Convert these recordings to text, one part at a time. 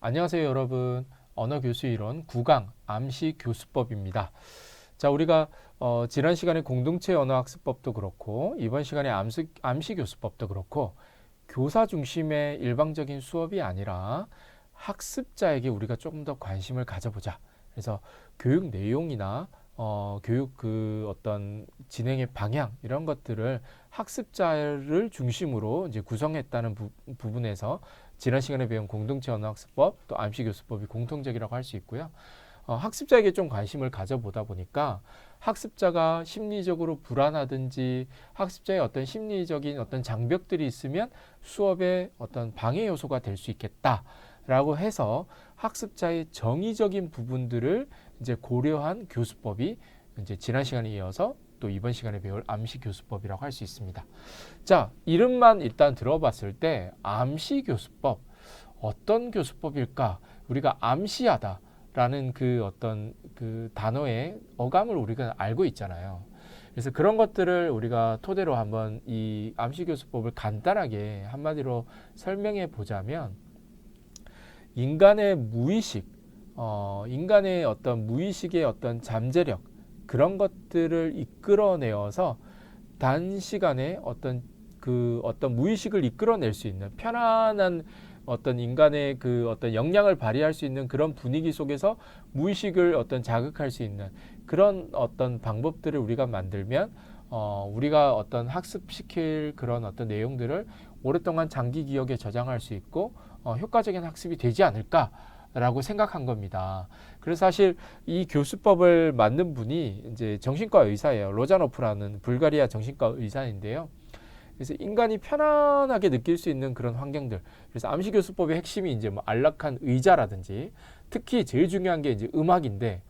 안녕하세요, 여러분. 언어교수이론 9강 암시 교수법입니다. 자, 우리가 지난 시간에 공동체 언어학습법도 그렇고 이번 시간에 암시 교수법도 그렇고 교사 중심의 일방적인 수업이 아니라 학습자에게 우리가 조금 더 관심을 가져보자. 그래서 교육 내용이나 교육 어떤 진행의 방향 이런 것들을 학습자를 중심으로 이제 구성했다는 부분에서 지난 시간에 배운 공동체 언어학습법 또 암시교수법이 공통적이라고 할 수 있고요. 학습자에게 좀 관심을 가져보다 보니까 학습자가 심리적으로 불안하든지 학습자의 어떤 심리적인 어떤 장벽들이 있으면 수업의 어떤 방해 요소가 될 수 있겠다라고 해서 학습자의 정의적인 부분들을 이제 고려한 교수법이 이제 지난 시간에 이어서 또 이번 시간에 배울 암시교수법이라고 할 수 있습니다. 자, 이름만 일단 들어봤을 때 암시교수법 어떤 교수법일까? 우리가 암시하다라는 그 어떤 그 단어의 어감을 우리가 알고 있잖아요. 그래서 그런 것들을 우리가 토대로 한번 이 암시교수법을 간단하게 한마디로 설명해 보자면 인간의 무의식, 인간의 어떤 무의식의 어떤 잠재력 그런 것들을 이끌어내어서 단시간에 어떤 무의식을 이끌어낼 수 있는 편안한 어떤 인간의 그 어떤 역량을 발휘할 수 있는 그런 분위기 속에서 무의식을 어떤 자극할 수 있는 그런 어떤 방법들을 우리가 만들면 우리가 어떤 학습시킬 그런 어떤 내용들을 오랫동안 장기 기억에 저장할 수 있고 효과적인 학습이 되지 않을까라고 생각한 겁니다. 그래서 사실 이 교수법을 만든 분이 이제 정신과 의사예요. 로자노프라는 불가리아 정신과 의사인데요. 그래서 인간이 편안하게 느낄 수 있는 그런 환경들. 그래서 암시교수법의 핵심이 이제 뭐 안락한 의자라든지 특히 제일 중요한 게 이제 음악인데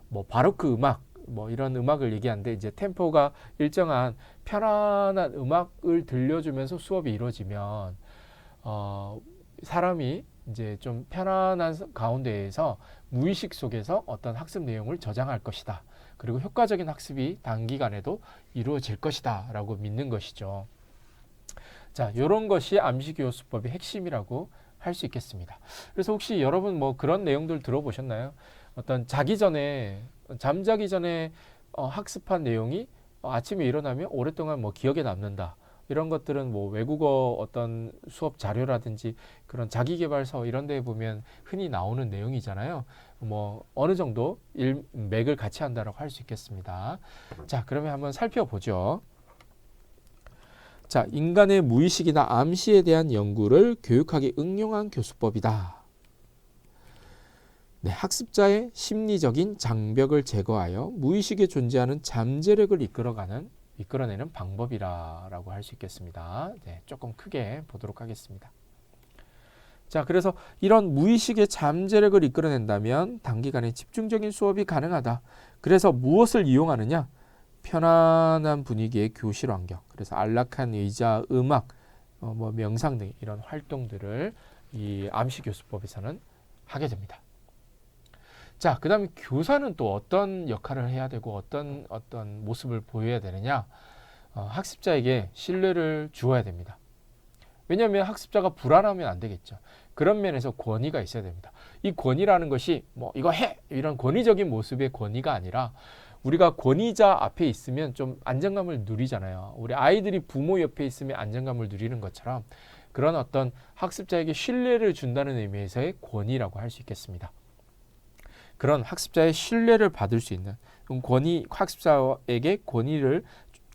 뭐 바로크 음악 뭐 이런 음악을 얘기하는데 이제 템포가 일정한 편안한 음악을 들려주면서 수업이 이루어지면 사람이 이제 좀 편안한 가운데에서 무의식 속에서 어떤 학습 내용을 저장할 것이다. 그리고 효과적인 학습이 단기간에도 이루어질 것이다. 라고 믿는 것이죠. 자, 이런 것이 암시교수법의 핵심이라고 할 수 있겠습니다. 그래서 혹시 여러분 뭐 그런 내용들 들어보셨나요? 어떤 잠자기 전에 학습한 내용이 아침에 일어나면 오랫동안 뭐 기억에 남는다. 이런 것들은 뭐 외국어 어떤 수업 자료라든지 그런 자기계발서 이런 데에 보면 흔히 나오는 내용이잖아요. 뭐 어느 정도 맥을 같이 한다라고 할 수 있겠습니다. 자, 그러면 한번 살펴보죠. 자, 인간의 무의식이나 암시에 대한 연구를 교육학에 응용한 교수법이다. 네, 학습자의 심리적인 장벽을 제거하여 무의식에 존재하는 잠재력을 이끌어내는 방법이라고 할 수 있겠습니다. 네, 조금 크게 보도록 하겠습니다. 자, 그래서 이런 무의식의 잠재력을 이끌어낸다면 단기간에 집중적인 수업이 가능하다. 그래서 무엇을 이용하느냐? 편안한 분위기의 교실 환경, 그래서 안락한 의자, 음악, 뭐 명상 등 이런 활동들을 이 암시교수법에서는 하게 됩니다. 자, 그 다음에 교사는 또 어떤 역할을 해야 되고 어떤 모습을 보여야 되느냐? 학습자에게 신뢰를 주어야 됩니다. 왜냐하면 학습자가 불안하면 안 되겠죠. 그런 면에서 권위가 있어야 됩니다. 이 권위라는 것이 뭐 이거 해! 이런 권위적인 모습의 권위가 아니라 우리가 권위자 앞에 있으면 좀 안정감을 누리잖아요. 우리 아이들이 부모 옆에 있으면 안정감을 누리는 것처럼 그런 어떤 학습자에게 신뢰를 준다는 의미에서의 권위라고 할 수 있겠습니다. 그런 학습자의 신뢰를 받을 수 있는 학습자에게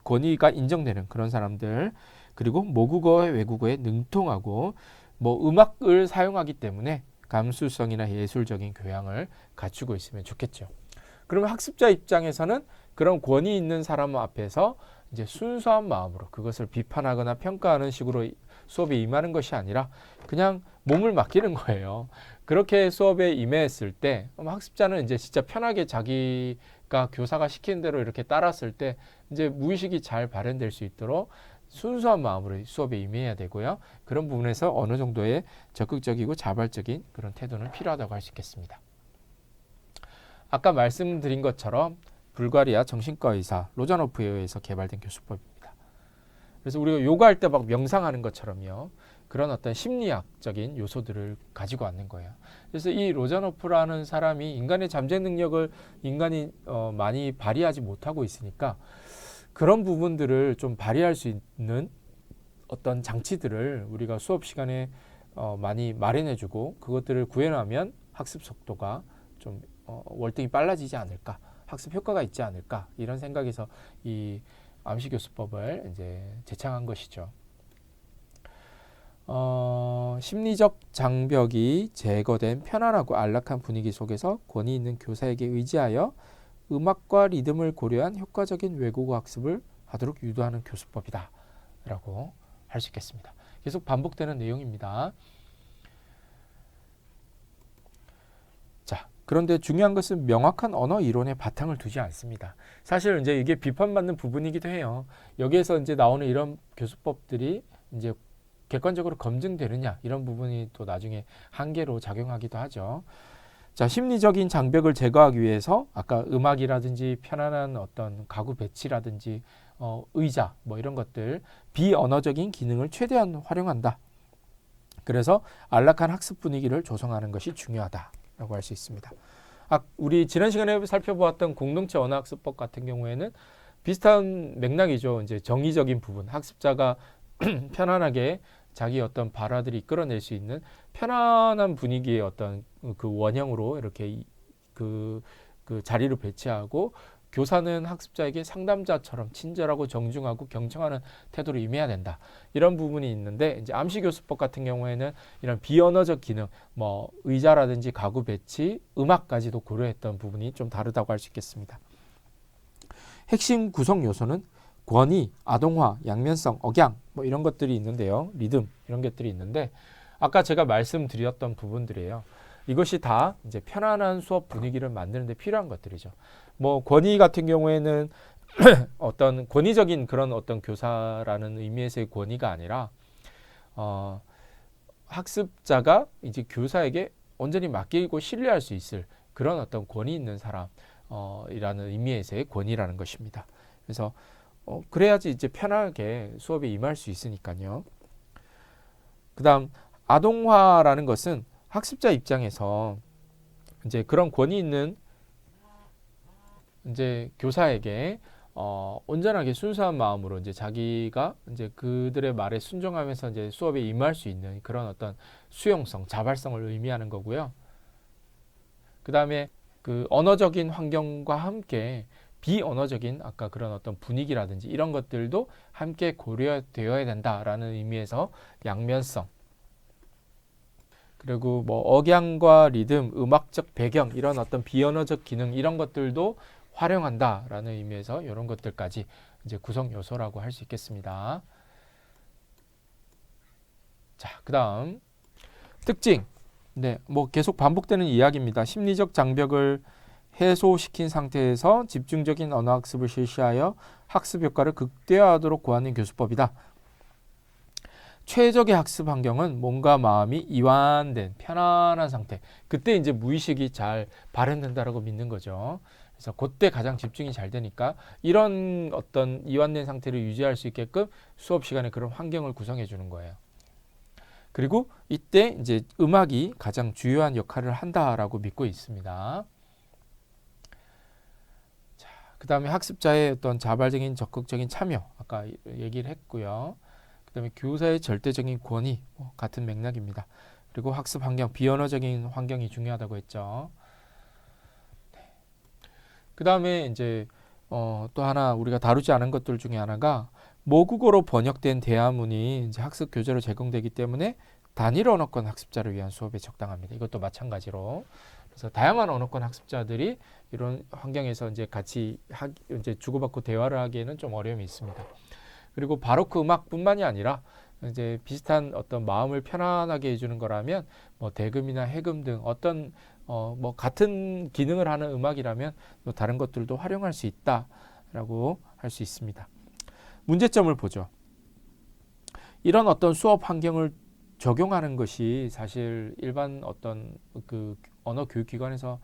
권위가 인정되는 그런 사람들, 그리고 모국어, 외국어에 능통하고 뭐 음악을 사용하기 때문에 감수성이나 예술적인 교양을 갖추고 있으면 좋겠죠. 그러면 학습자 입장에서는 그런 권위 있는 사람 앞에서 이제 순수한 마음으로 그것을 비판하거나 평가하는 식으로 수업에 임하는 것이 아니라 그냥 몸을 맡기는 거예요. 그렇게 수업에 임했을 때 학습자는 이제 진짜 편하게 자기가 교사가 시키는 대로 이렇게 따랐을 때 이제 무의식이 잘 발현될 수 있도록 순수한 마음으로 수업에 임해야 되고요. 그런 부분에서 어느 정도의 적극적이고 자발적인 그런 태도는 필요하다고 할 수 있겠습니다. 아까 말씀드린 것처럼 불가리아 정신과 의사 로자노프에 의해서 개발된 교수법입니다. 그래서 우리가 요가할 때 막 명상하는 것처럼요. 그런 어떤 심리학적인 요소들을 가지고 왔는 거예요. 그래서 이 로자노프라는 사람이 인간의 잠재 능력을 인간이 많이 발휘하지 못하고 있으니까 그런 부분들을 좀 발휘할 수 있는 어떤 장치들을 우리가 수업 시간에 많이 마련해주고 그것들을 구현하면 학습 속도가 좀 월등히 빨라지지 않을까, 학습 효과가 있지 않을까 이런 생각에서 이 암시교수법을 이제 제창한 것이죠. 심리적 장벽이 제거된 편안하고 안락한 분위기 속에서 권위 있는 교사에게 의지하여 음악과 리듬을 고려한 효과적인 외국어 학습을 하도록 유도하는 교수법이다 라고 할 수 있겠습니다. 계속 반복되는 내용입니다. 자, 그런데 중요한 것은 명확한 언어 이론에 바탕을 두지 않습니다. 사실 이제 이게 비판받는 부분이기도 해요. 여기에서 이제 나오는 이런 교수법들이 이제 객관적으로 검증되느냐 이런 부분이 또 나중에 한계로 작용하기도 하죠. 자, 심리적인 장벽을 제거하기 위해서 아까 음악이라든지 편안한 어떤 가구 배치라든지 의자 뭐 이런 것들 비언어적인 기능을 최대한 활용한다. 그래서 안락한 학습 분위기를 조성하는 것이 중요하다라고 할 수 있습니다. 우리 지난 시간에 살펴보았던 공동체 언어학습법 같은 경우에는 비슷한 맥락이죠. 이제 정의적인 부분, 학습자가 편안하게 자기 어떤 발화들이 이끌어낼 수 있는 편안한 분위기의 어떤 그 원형으로 이렇게 그 자리를 배치하고 교사는 학습자에게 상담자처럼 친절하고 정중하고 경청하는 태도를 임해야 된다. 이런 부분이 있는데 이제 암시교수법 같은 경우에는 이런 비언어적 기능, 뭐 의자라든지 가구 배치, 음악까지도 고려했던 부분이 좀 다르다고 할 수 있겠습니다. 핵심 구성 요소는 권위, 아동화, 양면성, 억양 뭐 이런 것들이 있는데요. 리듬 이런 것들이 있는데 아까 제가 말씀드렸던 부분들이에요. 이것이 다 이제 편안한 수업 분위기를 만드는 데 필요한 것들이죠. 뭐 권위 같은 경우에는 어떤 권위적인 그런 어떤 교사라는 의미에서의 권위가 아니라 학습자가 이제 교사에게 온전히 맡기고 신뢰할 수 있을 그런 어떤 권위 있는 사람 이라는 의미에서의 권위라는 것입니다. 그래서 그래야지 이제 편하게 수업에 임할 수 있으니까요. 그다음 아동화라는 것은 학습자 입장에서 이제 그런 권위 있는 이제 교사에게 온전하게 순수한 마음으로 이제 자기가 이제 그들의 말에 순종하면서 이제 수업에 임할 수 있는 그런 어떤 수용성, 자발성을 의미하는 거고요. 그다음에 그 언어적인 환경과 함께 비언어적인 아까 그런 어떤 분위기라든지 이런 것들도 함께 고려되어야 된다라는 의미에서 양면성 그리고 뭐 억양과 리듬, 음악적 배경 이런 어떤 비언어적 기능 이런 것들도 활용한다라는 의미에서 이런 것들까지 이제 구성 요소라고 할 수 있겠습니다. 자, 그다음 특징. 네, 뭐 계속 반복되는 이야기입니다. 심리적 장벽을 해소시킨 상태에서 집중적인 언어학습을 실시하여 학습 효과를 극대화하도록 고하는 교수법이다. 최적의 학습 환경은 몸과 마음이 이완된 편안한 상태. 그때 이제 무의식이 잘 발현된다라고 믿는 거죠. 그래서 그때 가장 집중이 잘 되니까 이런 어떤 이완된 상태를 유지할 수 있게끔 수업 시간에 그런 환경을 구성해 주는 거예요. 그리고 이때 이제 음악이 가장 주요한 역할을 한다라고 믿고 있습니다. 자, 그다음에 학습자의 어떤 자발적인 적극적인 참여 아까 얘기를 했고요. 그다음에 교사의 절대적인 권위 같은 맥락입니다. 그리고 학습 환경, 비언어적인 환경이 중요하다고 했죠. 네. 그다음에 이제 또 하나 우리가 다루지 않은 것들 중에 하나가 모국어로 번역된 대화문이 이제 학습 교재로 제공되기 때문에 단일 언어권 학습자를 위한 수업에 적당합니다. 이것도 마찬가지로 그래서 다양한 언어권 학습자들이 이런 환경에서 이제 같이 이제 주고받고 대화를 하기에는 좀 어려움이 있습니다. 그리고 바로크 음악뿐만이 아니라 이제 비슷한 어떤 마음을 편안하게 해주는 거라면 뭐 대금이나 해금 등 어떤 뭐 같은 기능을 하는 음악이라면 또 다른 것들도 활용할 수 있다라고 할 수 있습니다. 문제점을 보죠. 이런 어떤 수업 환경을 적용하는 것이 사실 일반 어떤 그 언어 교육기관에서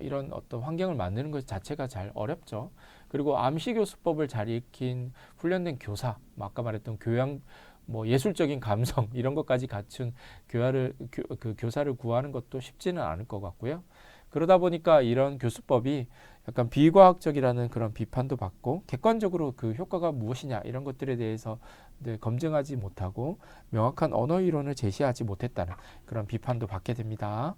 이런 어떤 환경을 만드는 것 자체가 잘 어렵죠. 그리고 암시교수법을 잘 익힌 훈련된 교사, 아까 말했던 뭐 예술적인 감성 이런 것까지 갖춘 교사를 구하는 것도 쉽지는 않을 것 같고요. 그러다 보니까 이런 교수법이 약간 비과학적이라는 그런 비판도 받고 객관적으로 그 효과가 무엇이냐 이런 것들에 대해서 검증하지 못하고 명확한 언어 이론을 제시하지 못했다는 그런 비판도 받게 됩니다.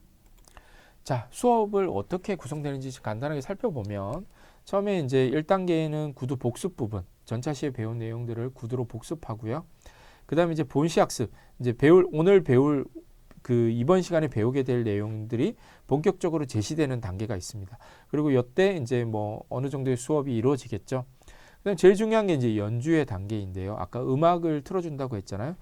자, 수업을 어떻게 구성되는지 간단하게 살펴보면 처음에 이제 1단계에는 구두 복습 부분, 전차 시에 배운 내용들을 구두로 복습하고요. 그다음에 이제 본시 학습, 이제 오늘 배울 그 이번 시간에 배우게 될 내용들이 본격적으로 제시되는 단계가 있습니다. 그리고 이때 이제 뭐 어느 정도의 수업이 이루어지겠죠. 그다음 제일 중요한 게 이제 연주의 단계인데요. 아까 음악을 틀어준다고 했잖아요.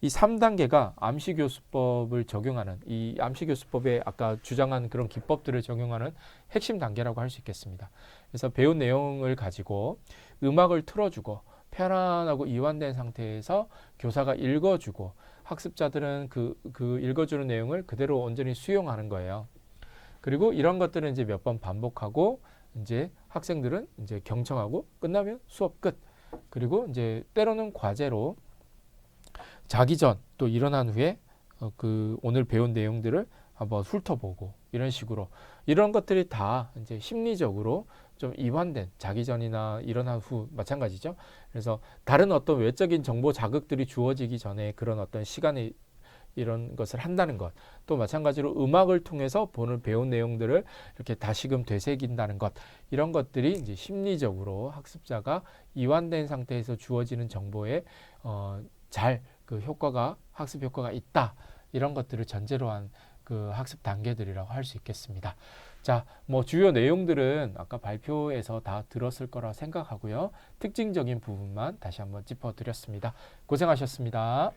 이 3단계가 암시교수법을 적용하는 이 암시교수법에 아까 주장한 그런 기법들을 적용하는 핵심 단계라고 할 수 있겠습니다. 그래서 배운 내용을 가지고 음악을 틀어주고 편안하고 이완된 상태에서 교사가 읽어주고 학습자들은 그 읽어주는 내용을 그대로 온전히 수용하는 거예요. 그리고 이런 것들은 이제 몇 번 반복하고 이제 학생들은 이제 경청하고 끝나면 수업 끝. 그리고 이제 때로는 과제로 자기 전 또 일어난 후에 그 오늘 배운 내용들을 한번 훑어보고 이런 식으로 이런 것들이 다 이제 심리적으로 좀 이완된 자기 전이나 일어난 후 마찬가지죠. 그래서 다른 어떤 외적인 정보 자극들이 주어지기 전에 그런 어떤 시간에 이런 것을 한다는 것, 또 마찬가지로 음악을 통해서 배운 내용들을 이렇게 다시금 되새긴다는 것, 이런 것들이 이제 심리적으로 학습자가 이완된 상태에서 주어지는 정보에 잘 그 학습 효과가 있다, 이런 것들을 전제로 한 그 학습 단계들이라고 할 수 있겠습니다. 자, 뭐 주요 내용들은 아까 발표에서 다 들었을 거라 생각하고요. 특징적인 부분만 다시 한번 짚어드렸습니다. 고생하셨습니다.